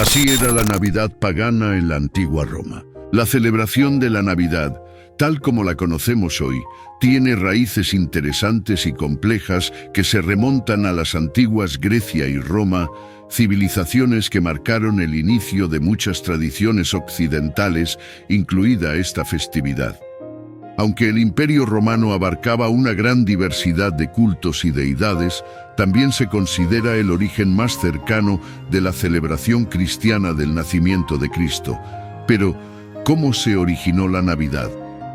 Así era la Navidad pagana en la antigua Roma. La celebración de la Navidad, tal como la conocemos hoy, tiene raíces interesantes y complejas que se remontan a las antiguas Grecia y Roma, civilizaciones que marcaron el inicio de muchas tradiciones occidentales, incluida esta festividad. Aunque el Imperio Romano abarcaba una gran diversidad de cultos y deidades, también se considera el origen más cercano de la celebración cristiana del nacimiento de Cristo. Pero, ¿cómo se originó la Navidad?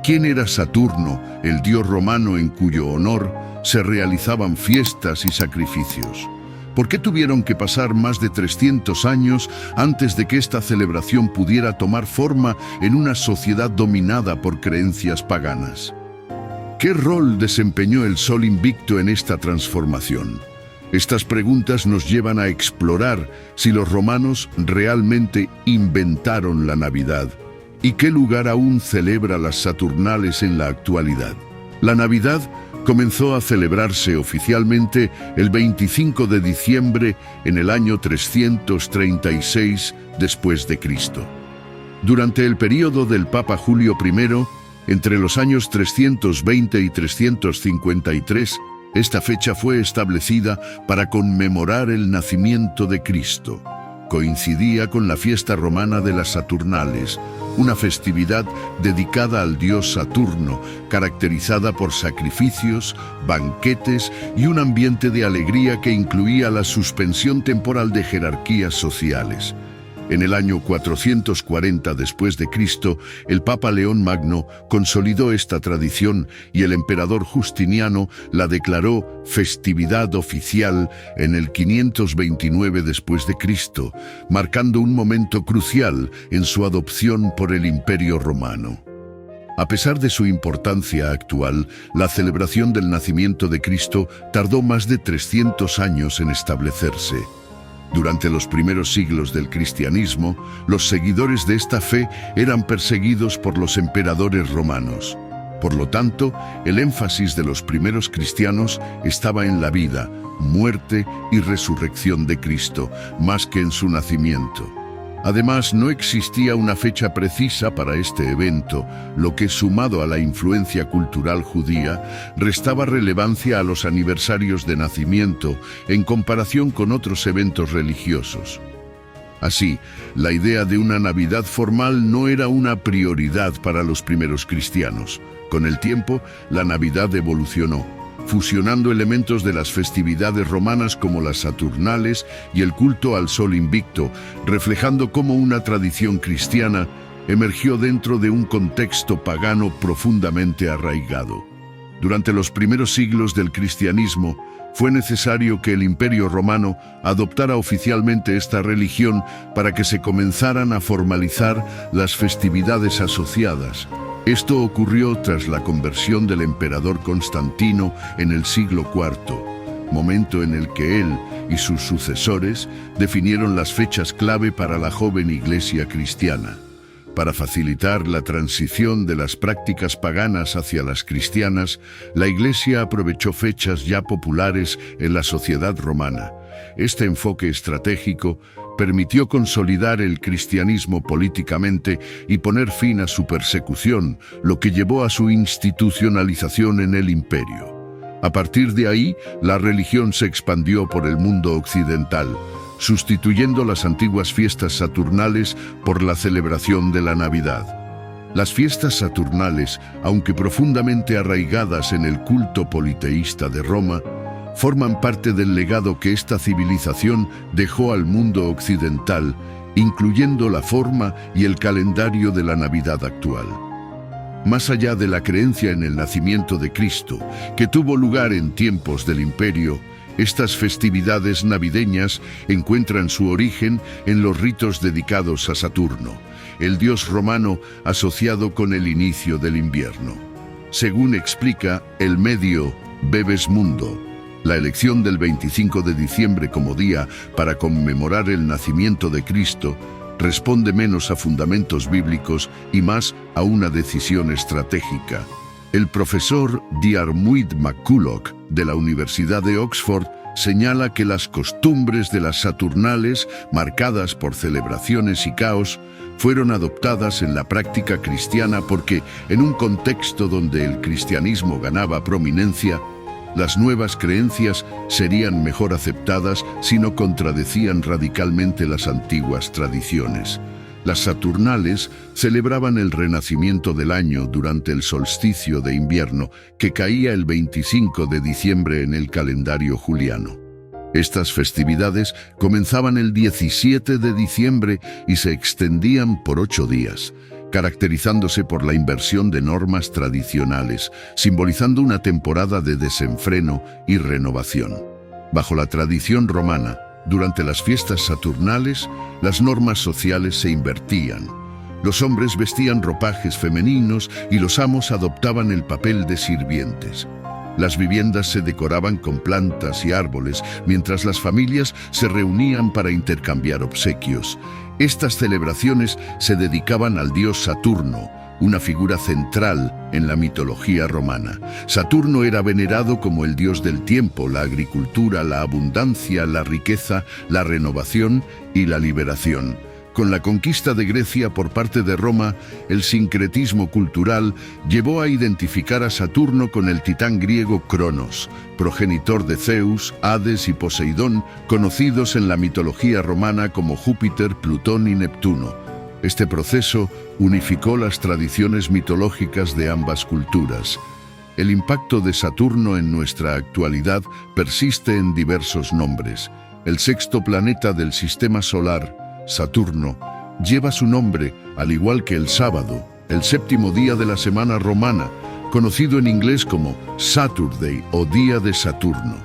¿Quién era Saturno, el dios romano en cuyo honor se realizaban fiestas y sacrificios? ¿Por qué tuvieron que pasar más de 300 años antes de que esta celebración pudiera tomar forma en una sociedad dominada por creencias paganas? ¿Qué rol desempeñó el Sol Invicto en esta transformación? Estas preguntas nos llevan a explorar si los romanos realmente inventaron la Navidad y qué lugar aún celebra las Saturnales en la actualidad. La Navidad comenzó a celebrarse oficialmente el 25 de diciembre en el año 336 después de Cristo. Durante el período del Papa Julio I, entre los años 320 y 353, esta fecha fue establecida para conmemorar el nacimiento de Cristo. Coincidía con la fiesta romana de las Saturnales, una festividad dedicada al dios Saturno, caracterizada por sacrificios, banquetes y un ambiente de alegría que incluía la suspensión temporal de jerarquías sociales. En el año 440 después de Cristo, el Papa León Magno consolidó esta tradición y el emperador Justiniano la declaró festividad oficial en el 529 después de Cristo, marcando un momento crucial en su adopción por el Imperio Romano. A pesar de su importancia actual, la celebración del nacimiento de Cristo tardó más de 300 años en establecerse. Durante los primeros siglos del cristianismo, los seguidores de esta fe eran perseguidos por los emperadores romanos. Por lo tanto, el énfasis de los primeros cristianos estaba en la vida, muerte y resurrección de Cristo, más que en su nacimiento. Además, no existía una fecha precisa para este evento, lo que, sumado a la influencia cultural judía, restaba relevancia a los aniversarios de nacimiento en comparación con otros eventos religiosos. Así, la idea de una Navidad formal no era una prioridad para los primeros cristianos. Con el tiempo, la Navidad evolucionó, fusionando elementos de las festividades romanas como las Saturnales y el culto al Sol Invicto, reflejando cómo una tradición cristiana emergió dentro de un contexto pagano profundamente arraigado. Durante los primeros siglos del cristianismo, fue necesario que el Imperio Romano adoptara oficialmente esta religión para que se comenzaran a formalizar las festividades asociadas. Esto ocurrió tras la conversión del emperador Constantino en el siglo IV, momento en el que él y sus sucesores definieron las fechas clave para la joven iglesia cristiana. Para facilitar la transición de las prácticas paganas hacia las cristianas, la Iglesia aprovechó fechas ya populares en la sociedad romana. Este enfoque estratégico permitió consolidar el cristianismo políticamente y poner fin a su persecución, lo que llevó a su institucionalización en el imperio. A partir de ahí, la religión se expandió por el mundo occidental, sustituyendo las antiguas fiestas saturnales por la celebración de la Navidad. Las fiestas saturnales, aunque profundamente arraigadas en el culto politeísta de Roma, forman parte del legado que esta civilización dejó al mundo occidental, incluyendo la forma y el calendario de la Navidad actual. Más allá de la creencia en el nacimiento de Cristo, que tuvo lugar en tiempos del Imperio, estas festividades navideñas encuentran su origen en los ritos dedicados a Saturno, el dios romano asociado con el inicio del invierno. Según explica el medio Bebes Mundo, la elección del 25 de diciembre como día para conmemorar el nacimiento de Cristo responde menos a fundamentos bíblicos y más a una decisión estratégica. El profesor Diarmuid MacCulloch de la Universidad de Oxford señala que las costumbres de las Saturnales, marcadas por celebraciones y caos, fueron adoptadas en la práctica cristiana porque, en un contexto donde el cristianismo ganaba prominencia, las nuevas creencias serían mejor aceptadas si no contradecían radicalmente las antiguas tradiciones. Las Saturnales celebraban el renacimiento del año durante el solsticio de invierno, que caía el 25 de diciembre en el calendario juliano. Estas festividades comenzaban el 17 de diciembre y se extendían por 8 días, caracterizándose por la inversión de normas tradicionales, simbolizando una temporada de desenfreno y renovación. Bajo la tradición romana, durante las fiestas saturnales, las normas sociales se invertían. Los hombres vestían ropajes femeninos y los amos adoptaban el papel de sirvientes. Las viviendas se decoraban con plantas y árboles, mientras las familias se reunían para intercambiar obsequios. Estas celebraciones se dedicaban al dios Saturno, una figura central en la mitología romana. Saturno era venerado como el dios del tiempo, la agricultura, la abundancia, la riqueza, la renovación y la liberación. Con la conquista de Grecia por parte de Roma, el sincretismo cultural llevó a identificar a Saturno con el titán griego Cronos, progenitor de Zeus, Hades y Poseidón, conocidos en la mitología romana como Júpiter, Plutón y Neptuno. Este proceso unificó las tradiciones mitológicas de ambas culturas. El impacto de Saturno en nuestra actualidad persiste en diversos nombres. El sexto planeta del sistema solar, Saturno, lleva su nombre, al igual que el sábado, el séptimo día de la semana romana, conocido en inglés como Saturday o Día de Saturno.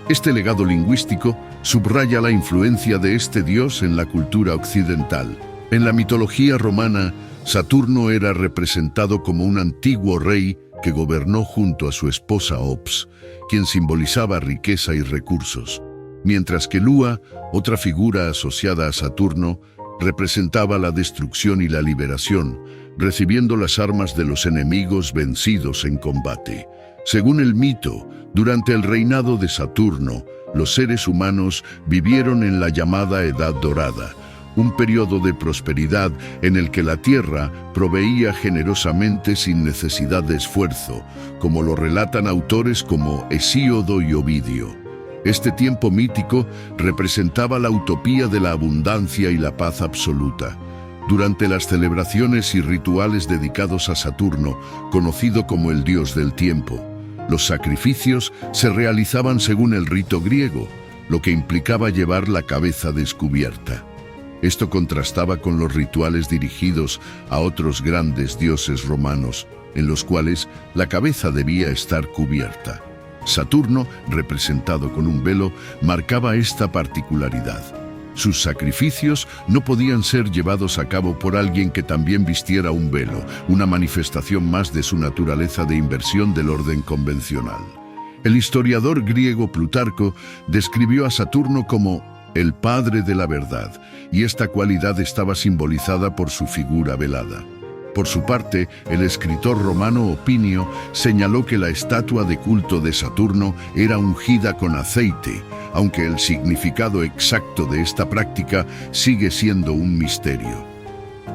Este legado lingüístico subraya la influencia de este dios en la cultura occidental. En la mitología romana, Saturno era representado como un antiguo rey que gobernó junto a su esposa Ops, quien simbolizaba riqueza y recursos, mientras que Lua, otra figura asociada a Saturno, representaba la destrucción y la liberación, recibiendo las armas de los enemigos vencidos en combate. Según el mito, durante el reinado de Saturno, los seres humanos vivieron en la llamada Edad Dorada, un periodo de prosperidad en el que la tierra proveía generosamente sin necesidad de esfuerzo, como lo relatan autores como Hesíodo y Ovidio. Este tiempo mítico representaba la utopía de la abundancia y la paz absoluta. Durante las celebraciones y rituales dedicados a Saturno, conocido como el dios del tiempo, los sacrificios se realizaban según el rito griego, lo que implicaba llevar la cabeza descubierta. Esto contrastaba con los rituales dirigidos a otros grandes dioses romanos, en los cuales la cabeza debía estar cubierta. Saturno, representado con un velo, marcaba esta particularidad. Sus sacrificios no podían ser llevados a cabo por alguien que también vistiera un velo, una manifestación más de su naturaleza de inversión del orden convencional. El historiador griego Plutarco describió a Saturno como el padre de la verdad, y esta cualidad estaba simbolizada por su figura velada. Por su parte, el escritor romano Opinio señaló que la estatua de culto de Saturno era ungida con aceite, aunque el significado exacto de esta práctica sigue siendo un misterio.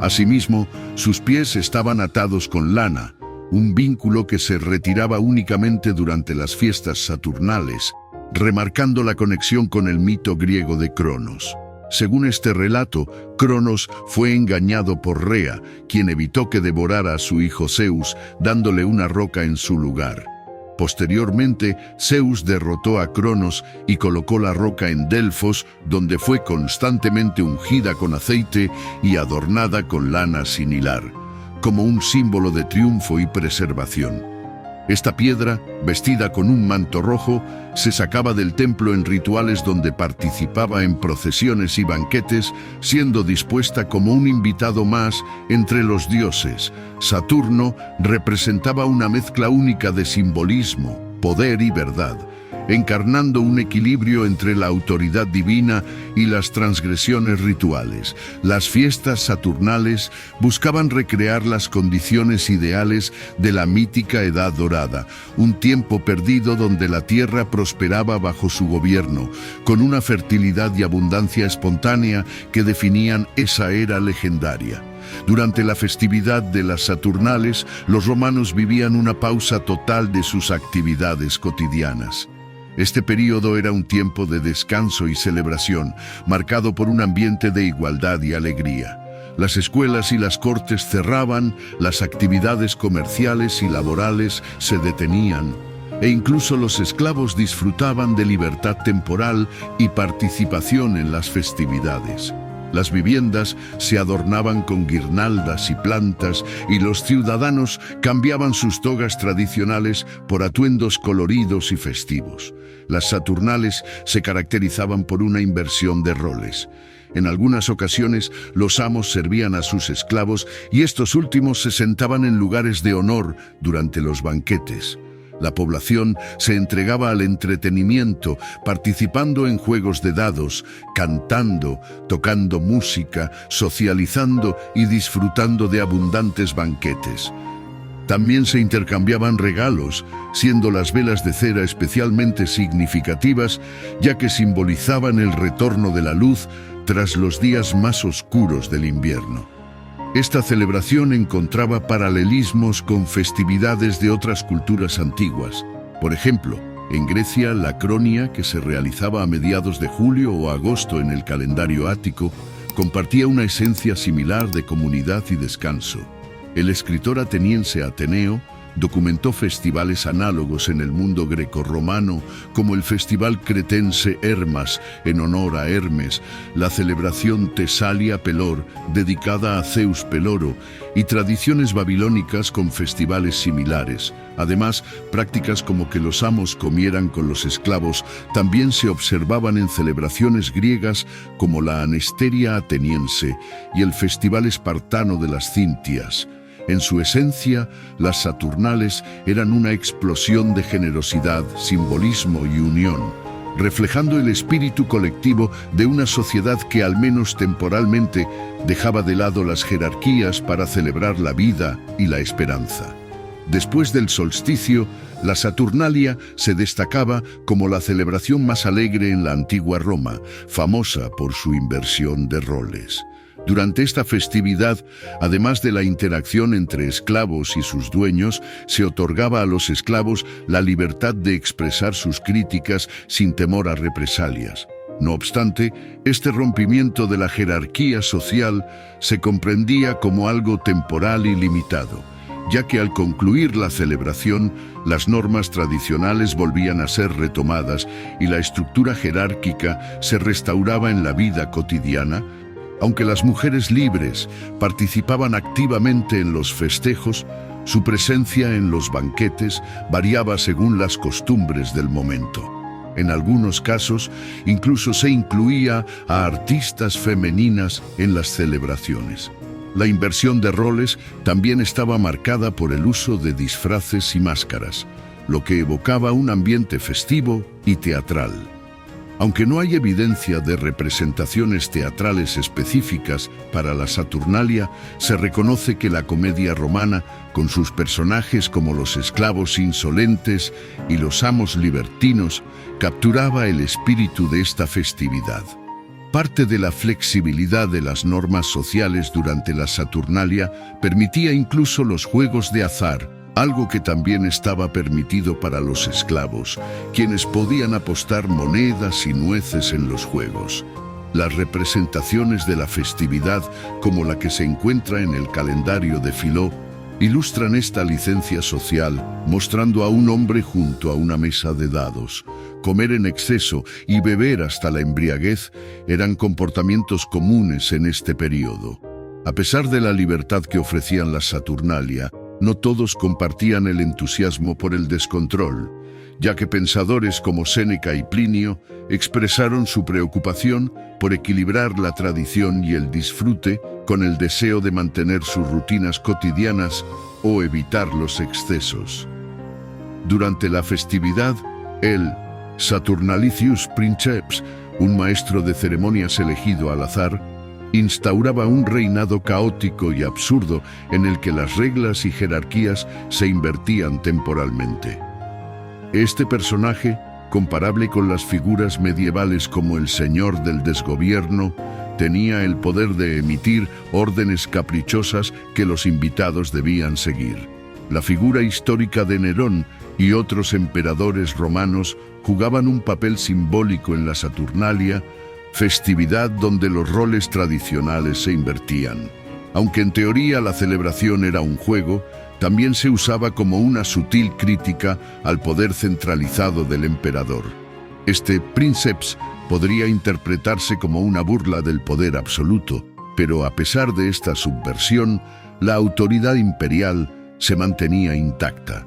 Asimismo, sus pies estaban atados con lana, un vínculo que se retiraba únicamente durante las fiestas saturnales, remarcando la conexión con el mito griego de Cronos. Según este relato, Cronos fue engañado por Rea, quien evitó que devorara a su hijo Zeus, dándole una roca en su lugar. Posteriormente, Zeus derrotó a Cronos y colocó la roca en Delfos, donde fue constantemente ungida con aceite y adornada con lana sin hilar, como un símbolo de triunfo y preservación. Esta piedra, vestida con un manto rojo, se sacaba del templo en rituales donde participaba en procesiones y banquetes, siendo dispuesta como un invitado más entre los dioses. Saturno representaba una mezcla única de simbolismo, poder y verdad, encarnando un equilibrio entre la autoridad divina y las transgresiones rituales. Las fiestas saturnales buscaban recrear las condiciones ideales de la mítica Edad Dorada, un tiempo perdido donde la tierra prosperaba bajo su gobierno, con una fertilidad y abundancia espontánea que definían esa era legendaria. Durante la festividad de las Saturnales, los romanos vivían una pausa total de sus actividades cotidianas. Este período era un tiempo de descanso y celebración, marcado por un ambiente de igualdad y alegría. Las escuelas y las cortes cerraban, las actividades comerciales y laborales se detenían, e incluso los esclavos disfrutaban de libertad temporal y participación en las festividades. Las viviendas se adornaban con guirnaldas y plantas y los ciudadanos cambiaban sus togas tradicionales por atuendos coloridos y festivos. Las Saturnales se caracterizaban por una inversión de roles. En algunas ocasiones, los amos servían a sus esclavos y estos últimos se sentaban en lugares de honor durante los banquetes. La población se entregaba al entretenimiento, participando en juegos de dados, cantando, tocando música, socializando y disfrutando de abundantes banquetes. También se intercambiaban regalos, siendo las velas de cera especialmente significativas, ya que simbolizaban el retorno de la luz tras los días más oscuros del invierno. Esta celebración encontraba paralelismos con festividades de otras culturas antiguas. Por ejemplo, en Grecia, la Cronia, que se realizaba a mediados de julio o agosto en el calendario ático, compartía una esencia similar de comunidad y descanso. El escritor ateniense Ateneo documentó festivales análogos en el mundo grecorromano, como el festival cretense Hermas, en honor a Hermes, la celebración Tesalia Pelor, dedicada a Zeus Peloro, y tradiciones babilónicas con festivales similares. Además, prácticas como que los amos comieran con los esclavos también se observaban en celebraciones griegas como la Anesteria ateniense y el festival espartano de las Cintias. En su esencia, las Saturnales eran una explosión de generosidad, simbolismo y unión, reflejando el espíritu colectivo de una sociedad que, al menos temporalmente, dejaba de lado las jerarquías para celebrar la vida y la esperanza. Después del solsticio, la Saturnalia se destacaba como la celebración más alegre en la antigua Roma, famosa por su inversión de roles. Durante esta festividad, además de la interacción entre esclavos y sus dueños, se otorgaba a los esclavos la libertad de expresar sus críticas sin temor a represalias. No obstante, este rompimiento de la jerarquía social se comprendía como algo temporal y limitado, ya que al concluir la celebración, las normas tradicionales volvían a ser retomadas y la estructura jerárquica se restauraba en la vida cotidiana. Aunque las mujeres libres participaban activamente en los festejos, su presencia en los banquetes variaba según las costumbres del momento. En algunos casos, incluso se incluía a artistas femeninas en las celebraciones. La inversión de roles también estaba marcada por el uso de disfraces y máscaras, lo que evocaba un ambiente festivo y teatral. Aunque no hay evidencia de representaciones teatrales específicas para la Saturnalia, se reconoce que la comedia romana, con sus personajes como los esclavos insolentes y los amos libertinos, capturaba el espíritu de esta festividad. Parte de la flexibilidad de las normas sociales durante la Saturnalia permitía incluso los juegos de azar, algo que también estaba permitido para los esclavos, quienes podían apostar monedas y nueces en los juegos. Las representaciones de la festividad, como la que se encuentra en el calendario de Filó, ilustran esta licencia social, mostrando a un hombre junto a una mesa de dados. Comer en exceso y beber hasta la embriaguez eran comportamientos comunes en este periodo. A pesar de la libertad que ofrecían las Saturnalia, no todos compartían el entusiasmo por el descontrol, ya que pensadores como Séneca y Plinio expresaron su preocupación por equilibrar la tradición y el disfrute con el deseo de mantener sus rutinas cotidianas o evitar los excesos. Durante la festividad, el Saturnalicius Princeps, un maestro de ceremonias elegido al azar, instauraba un reinado caótico y absurdo en el que las reglas y jerarquías se invertían temporalmente. Este personaje, comparable con las figuras medievales como el Señor del Desgobierno, tenía el poder de emitir órdenes caprichosas que los invitados debían seguir. La figura histórica de Nerón y otros emperadores romanos jugaban un papel simbólico en la Saturnalia, festividad donde los roles tradicionales se invertían. Aunque en teoría la celebración era un juego, también se usaba como una sutil crítica al poder centralizado del emperador. Este princeps podría interpretarse como una burla del poder absoluto, pero a pesar de esta subversión, la autoridad imperial se mantenía intacta.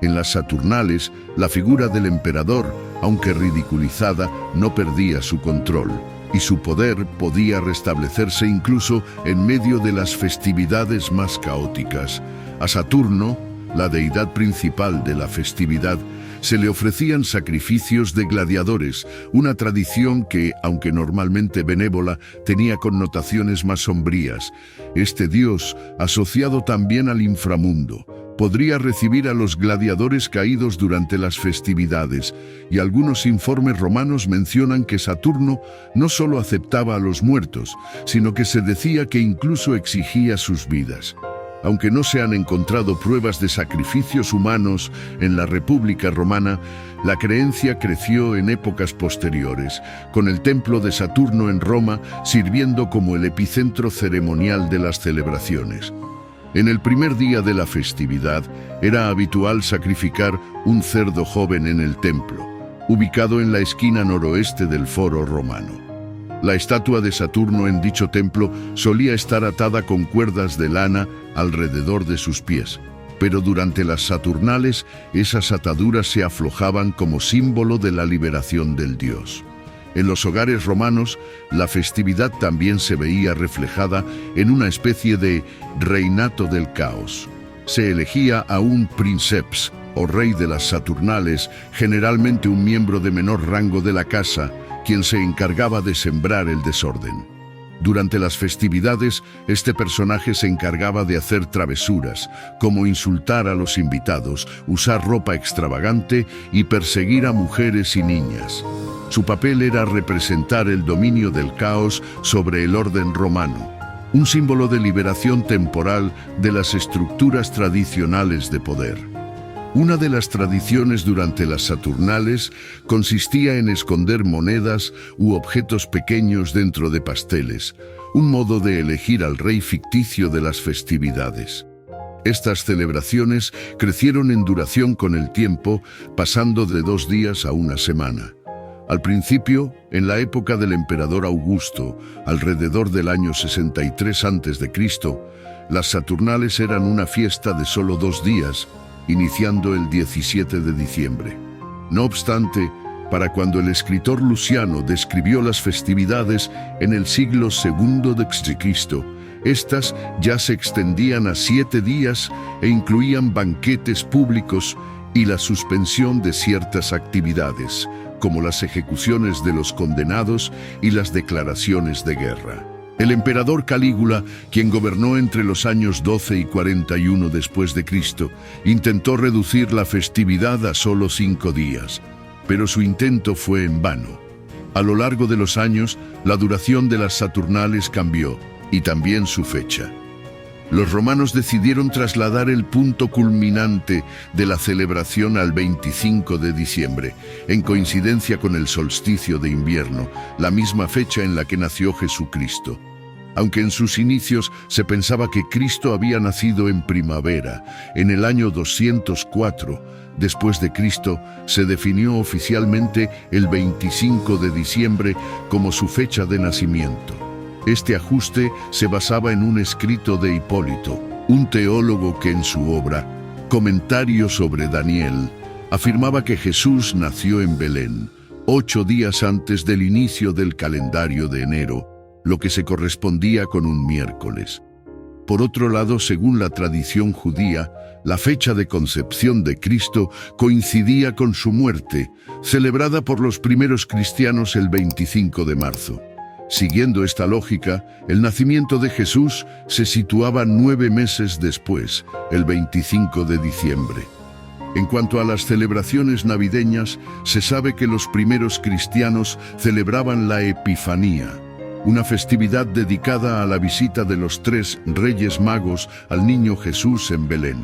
En las Saturnales, la figura del emperador, aunque ridiculizada, no perdía su control, y su poder podía restablecerse incluso en medio de las festividades más caóticas. A Saturno, la deidad principal de la festividad, se le ofrecían sacrificios de gladiadores, una tradición que, aunque normalmente benévola, tenía connotaciones más sombrías. Este dios, asociado también al inframundo, podría recibir a los gladiadores caídos durante las festividades, y algunos informes romanos mencionan que Saturno no solo aceptaba a los muertos, sino que se decía que incluso exigía sus vidas. Aunque no se han encontrado pruebas de sacrificios humanos en la República Romana, la creencia creció en épocas posteriores, con el templo de Saturno en Roma sirviendo como el epicentro ceremonial de las celebraciones. En el primer día de la festividad, era habitual sacrificar un cerdo joven en el templo, ubicado en la esquina noroeste del Foro Romano. La estatua de Saturno en dicho templo solía estar atada con cuerdas de lana alrededor de sus pies, pero durante las Saturnales esas ataduras se aflojaban como símbolo de la liberación del dios. En los hogares romanos, la festividad también se veía reflejada en una especie de reinato del caos. Se elegía a un princeps, o rey de las Saturnales, generalmente un miembro de menor rango de la casa, quien se encargaba de sembrar el desorden. Durante las festividades, este personaje se encargaba de hacer travesuras, como insultar a los invitados, usar ropa extravagante y perseguir a mujeres y niñas. Su papel era representar el dominio del caos sobre el orden romano, un símbolo de liberación temporal de las estructuras tradicionales de poder. Una de las tradiciones durante las Saturnales consistía en esconder monedas u objetos pequeños dentro de pasteles, un modo de elegir al rey ficticio de las festividades. Estas celebraciones crecieron en duración con el tiempo, pasando de 2 días a 1 semana. Al principio, en la época del emperador Augusto, alrededor del año 63 a.C., las Saturnales eran una fiesta de solo 2 días, iniciando el 17 de diciembre. No obstante, para cuando el escritor Luciano describió las festividades en el siglo II d.C., estas ya se extendían a 7 días e incluían banquetes públicos y la suspensión de ciertas actividades, como las ejecuciones de los condenados y las declaraciones de guerra. El emperador Calígula, quien gobernó entre los años 12 y 41 después de Cristo, intentó reducir la festividad a solo 5 días, pero su intento fue en vano. A lo largo de los años, la duración de las Saturnales cambió, y también su fecha. Los romanos decidieron trasladar el punto culminante de la celebración al 25 de diciembre, en coincidencia con el solsticio de invierno, la misma fecha en la que nació Jesucristo. Aunque en sus inicios se pensaba que Cristo había nacido en primavera, en el año 204 después de Cristo, se definió oficialmente el 25 de diciembre como su fecha de nacimiento. Este ajuste se basaba en un escrito de Hipólito, un teólogo que en su obra, Comentario sobre Daniel, afirmaba que Jesús nació en Belén, 8 días antes del inicio del calendario de enero, lo que se correspondía con un miércoles. Por otro lado, según la tradición judía, la fecha de concepción de Cristo coincidía con su muerte, celebrada por los primeros cristianos el 25 de marzo. Siguiendo esta lógica, el nacimiento de Jesús se situaba 9 meses después, el 25 de diciembre. En cuanto a las celebraciones navideñas, se sabe que los primeros cristianos celebraban la Epifanía, una festividad dedicada a la visita de los 3 Reyes Magos al niño Jesús en Belén.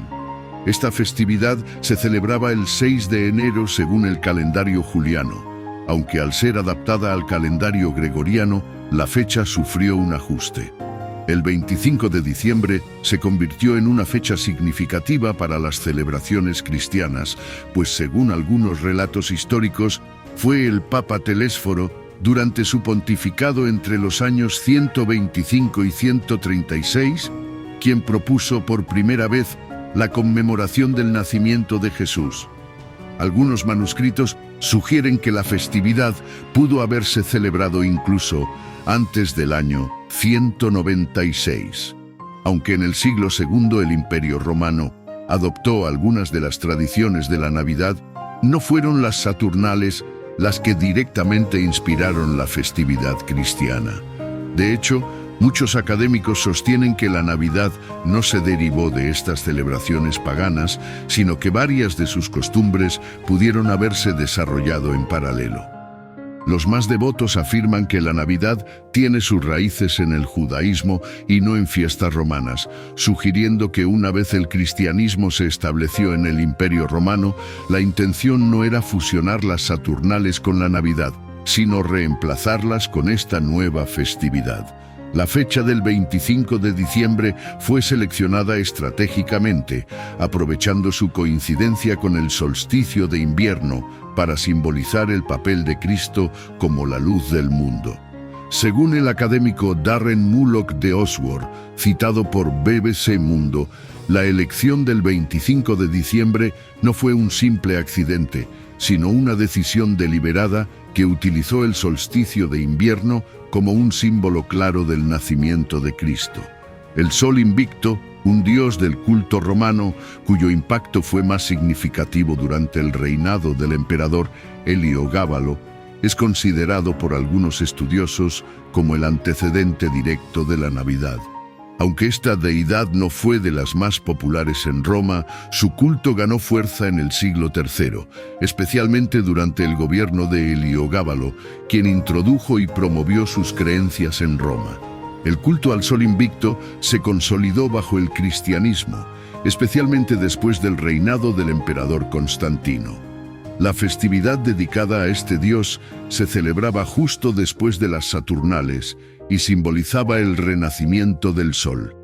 Esta festividad se celebraba el 6 de enero según el calendario juliano, aunque al ser adaptada al calendario gregoriano, la fecha sufrió un ajuste. El 25 de diciembre se convirtió en una fecha significativa para las celebraciones cristianas, pues según algunos relatos históricos, fue el Papa Telésforo, durante su pontificado entre los años 125 y 136, quien propuso por primera vez la conmemoración del nacimiento de Jesús. Algunos manuscritos sugieren que la festividad pudo haberse celebrado incluso antes del año 196. Aunque en el siglo II el Imperio Romano adoptó algunas de las tradiciones de la Navidad, no fueron las Saturnales las que directamente inspiraron la festividad cristiana. De hecho, muchos académicos sostienen que la Navidad no se derivó de estas celebraciones paganas, sino que varias de sus costumbres pudieron haberse desarrollado en paralelo. Los más devotos afirman que la Navidad tiene sus raíces en el judaísmo y no en fiestas romanas, sugiriendo que una vez el cristianismo se estableció en el Imperio Romano, la intención no era fusionar las Saturnales con la Navidad, sino reemplazarlas con esta nueva festividad. La fecha del 25 de diciembre fue seleccionada estratégicamente, aprovechando su coincidencia con el solsticio de invierno para simbolizar el papel de Cristo como la luz del mundo. Según el académico Darren Mullock de Oxford, citado por BBC Mundo, la elección del 25 de diciembre no fue un simple accidente, sino una decisión deliberada que utilizó el solsticio de invierno como un símbolo claro del nacimiento de Cristo. El Sol Invicto, un dios del culto romano cuyo impacto fue más significativo durante el reinado del emperador Heliogábalo, es considerado por algunos estudiosos como el antecedente directo de la Navidad. Aunque esta deidad no fue de las más populares en Roma, su culto ganó fuerza en el siglo III, especialmente durante el gobierno de Heliogábalo, quien introdujo y promovió sus creencias en Roma. El culto al Sol Invicto se consolidó bajo el cristianismo, especialmente después del reinado del emperador Constantino. La festividad dedicada a este dios se celebraba justo después de las Saturnales y simbolizaba el renacimiento del sol.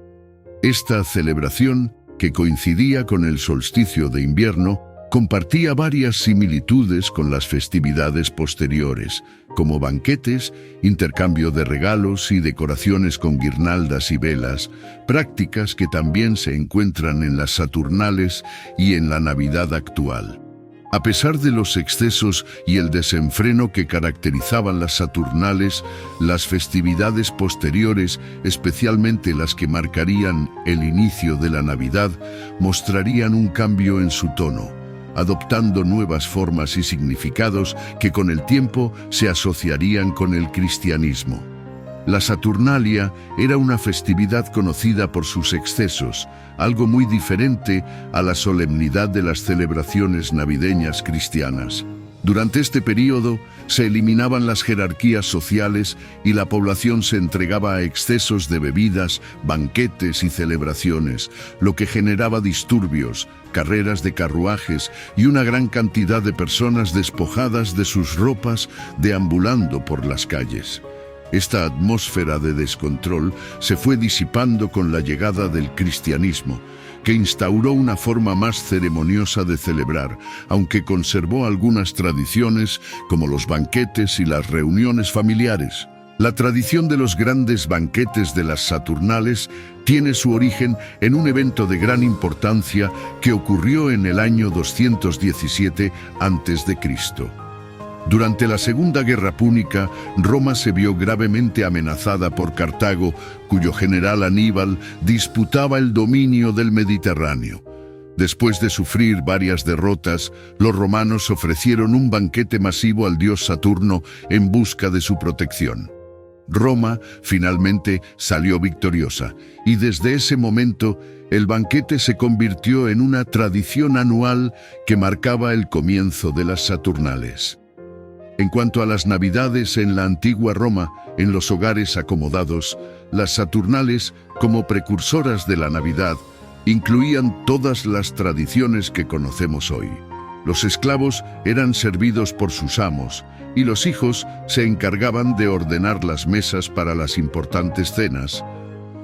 Esta celebración, que coincidía con el solsticio de invierno, compartía varias similitudes con las festividades posteriores, como banquetes, intercambio de regalos y decoraciones con guirnaldas y velas, prácticas que también se encuentran en las Saturnales y en la Navidad actual. A pesar de los excesos y el desenfreno que caracterizaban las Saturnales, las festividades posteriores, especialmente las que marcarían el inicio de la Navidad, mostrarían un cambio en su tono, adoptando nuevas formas y significados que con el tiempo se asociarían con el cristianismo. La Saturnalia era una festividad conocida por sus excesos, algo muy diferente a la solemnidad de las celebraciones navideñas cristianas. Durante este período se eliminaban las jerarquías sociales y la población se entregaba a excesos de bebidas, banquetes y celebraciones, lo que generaba disturbios, carreras de carruajes y una gran cantidad de personas despojadas de sus ropas deambulando por las calles. Esta atmósfera de descontrol se fue disipando con la llegada del cristianismo, que instauró una forma más ceremoniosa de celebrar, aunque conservó algunas tradiciones como los banquetes y las reuniones familiares. La tradición de los grandes banquetes de las Saturnales tiene su origen en un evento de gran importancia que ocurrió en el año 217 a.C. Durante la Segunda Guerra Púnica, Roma se vio gravemente amenazada por Cartago, cuyo general Aníbal disputaba el dominio del Mediterráneo. Después de sufrir varias derrotas, los romanos ofrecieron un banquete masivo al dios Saturno en busca de su protección. Roma, finalmente, salió victoriosa, y desde ese momento, el banquete se convirtió en una tradición anual que marcaba el comienzo de las Saturnales. En cuanto a las Navidades en la antigua Roma, en los hogares acomodados, las Saturnales, como precursoras de la Navidad, incluían todas las tradiciones que conocemos hoy. Los esclavos eran servidos por sus amos, y los hijos se encargaban de ordenar las mesas para las importantes cenas,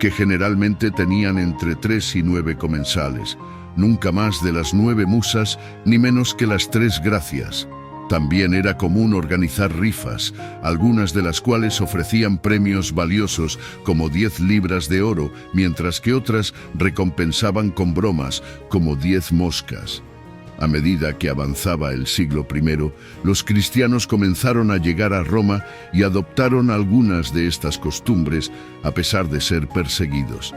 que generalmente tenían entre 3 y 9 comensales, nunca más de las 9 musas, ni menos que las 3 gracias. También era común organizar rifas, algunas de las cuales ofrecían premios valiosos como 10 libras de oro, mientras que otras recompensaban con bromas como 10 moscas. A medida que avanzaba el siglo I, los cristianos comenzaron a llegar a Roma y adoptaron algunas de estas costumbres a pesar de ser perseguidos.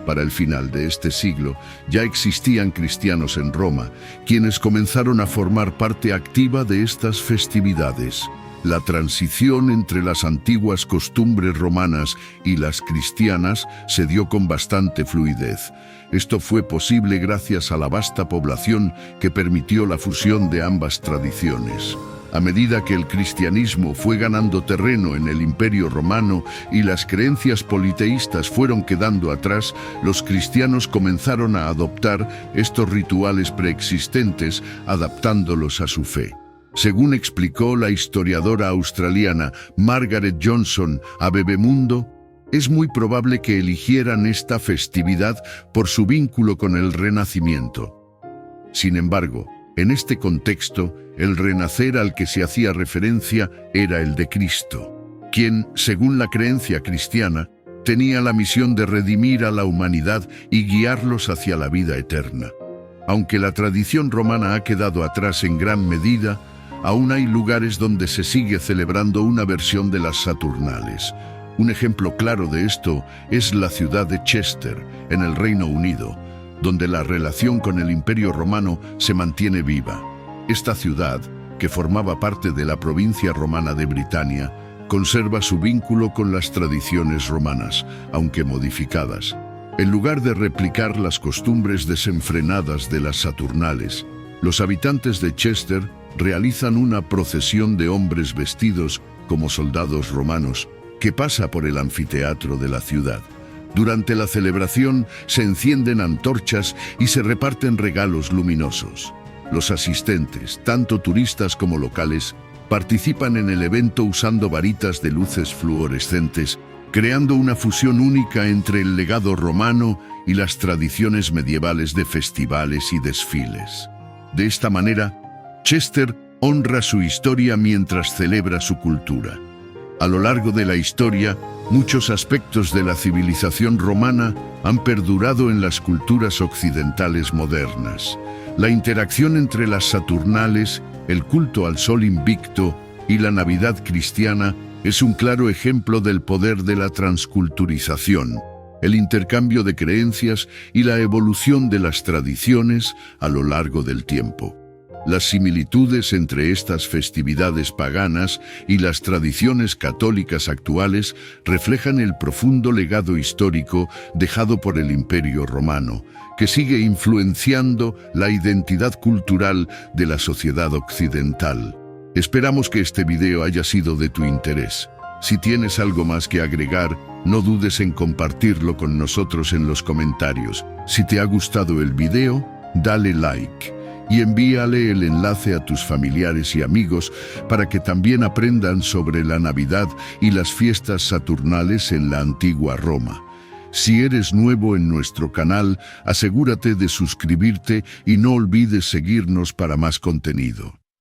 Para el final de este siglo, ya existían cristianos en Roma, quienes comenzaron a formar parte activa de estas festividades. La transición entre las antiguas costumbres romanas y las cristianas se dio con bastante fluidez. Esto fue posible gracias a la vasta población que permitió la fusión de ambas tradiciones. A medida que el cristianismo fue ganando terreno en el Imperio Romano y las creencias politeístas fueron quedando atrás, los cristianos comenzaron a adoptar estos rituales preexistentes, adaptándolos a su fe. Según explicó la historiadora australiana Margaret Johnson a Bebemundo, es muy probable que eligieran esta festividad por su vínculo con el Renacimiento. Sin embargo, en este contexto, el renacer al que se hacía referencia era el de Cristo, quien, según la creencia cristiana, tenía la misión de redimir a la humanidad y guiarlos hacia la vida eterna. Aunque la tradición romana ha quedado atrás en gran medida, aún hay lugares donde se sigue celebrando una versión de las Saturnales. Un ejemplo claro de esto es la ciudad de Chester, en el Reino Unido, donde la relación con el Imperio Romano se mantiene viva. Esta ciudad, que formaba parte de la provincia romana de Britania, conserva su vínculo con las tradiciones romanas, aunque modificadas. En lugar de replicar las costumbres desenfrenadas de las Saturnales, los habitantes de Chester realizan una procesión de hombres vestidos como soldados romanos que pasa por el anfiteatro de la ciudad. Durante la celebración se encienden antorchas y se reparten regalos luminosos. Los asistentes, tanto turistas como locales, participan en el evento usando varitas de luces fluorescentes, creando una fusión única entre el legado romano y las tradiciones medievales de festivales y desfiles. De esta manera, Chester honra su historia mientras celebra su cultura. A lo largo de la historia, muchos aspectos de la civilización romana han perdurado en las culturas occidentales modernas. La interacción entre las Saturnales, el culto al sol invicto y la Navidad cristiana es un claro ejemplo del poder de la transculturización, el intercambio de creencias y la evolución de las tradiciones a lo largo del tiempo. Las similitudes entre estas festividades paganas y las tradiciones católicas actuales reflejan el profundo legado histórico dejado por el Imperio Romano, que sigue influenciando la identidad cultural de la sociedad occidental. Esperamos que este video haya sido de tu interés. Si tienes algo más que agregar, no dudes en compartirlo con nosotros en los comentarios. Si te ha gustado el video, dale like y envíale el enlace a tus familiares y amigos para que también aprendan sobre la Navidad y las fiestas saturnales en la antigua Roma. Si eres nuevo en nuestro canal, asegúrate de suscribirte y no olvides seguirnos para más contenido.